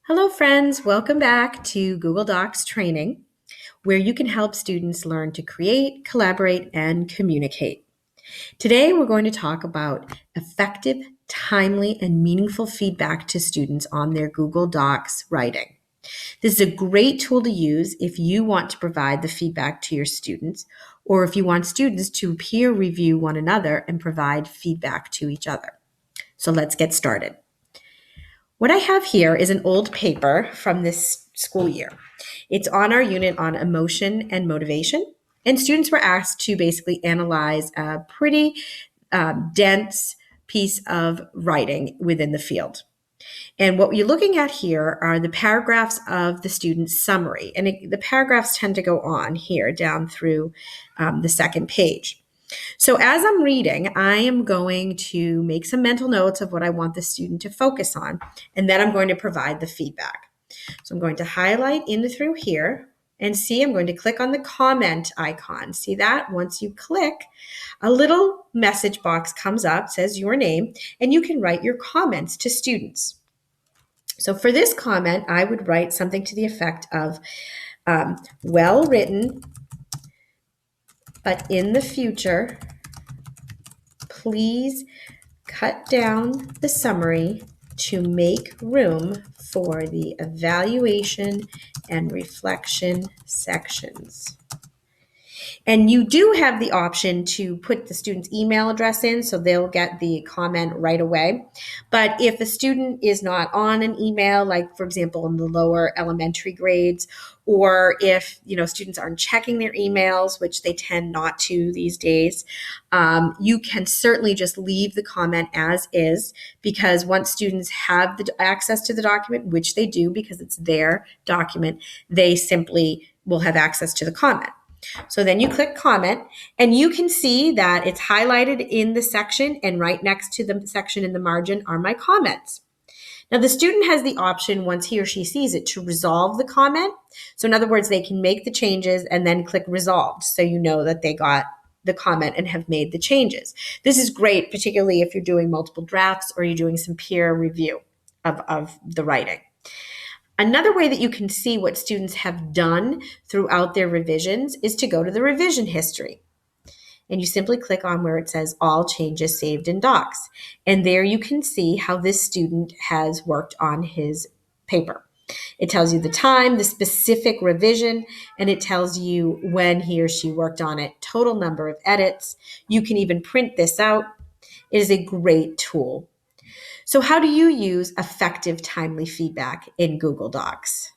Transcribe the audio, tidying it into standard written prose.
Hello, friends. Welcome back to Google Docs training, where you can help students learn to create, collaborate, and communicate. Today, we're going to talk about effective, timely, and meaningful feedback to students on their Google Docs writing. This is a great tool to use if you want to provide the feedback to your students, or if you want students to peer review one another and provide feedback to each other. So let's get started. What I have here is an old paper from this school year. It's on our unit on emotion and motivation, and students were asked to basically analyze a pretty dense piece of writing within the field. And what you're looking at here are the paragraphs of the student's summary. And the paragraphs tend to go on here down through the second page. So as I'm reading, I am going to make some mental notes of what I want the student to focus on, and then I'm going to provide the feedback. So I'm going to highlight in through here and see, I'm going to click on the comment icon. See that? Once you click, a little message box comes up, says your name, and you can write your comments to students. So for this comment, I would write something to the effect of well written, but in the future, please cut down the summary to make room for the evaluation and reflection sections. And you do have the option to put the student's email address in, so they'll get the comment right away. But if a student is not on an email, like for example in the lower elementary grades, or if students aren't checking their emails, which they tend not to these days, you can certainly just leave the comment as is, because once students have the access to the document, which they do because it's their document, they simply will have access to the comment. So then you click comment, and you can see that it's highlighted in the section, and right next to the section in the margin are my comments. Now the student has the option, once he or she sees it, to resolve the comment. So in other words, they can make the changes and then click resolved, so you know that they got the comment and have made the changes. This is great, particularly if you're doing multiple drafts or you're doing some peer review of the writing. Another way that you can see what students have done throughout their revisions is to go to the revision history. And you simply click on where it says all changes saved in Docs. And there you can see how this student has worked on his paper. It tells you the time, the specific revision, and it tells you when he or she worked on it, total number of edits. You can even print this out. It is a great tool. So how do you use effective, timely feedback in Google Docs?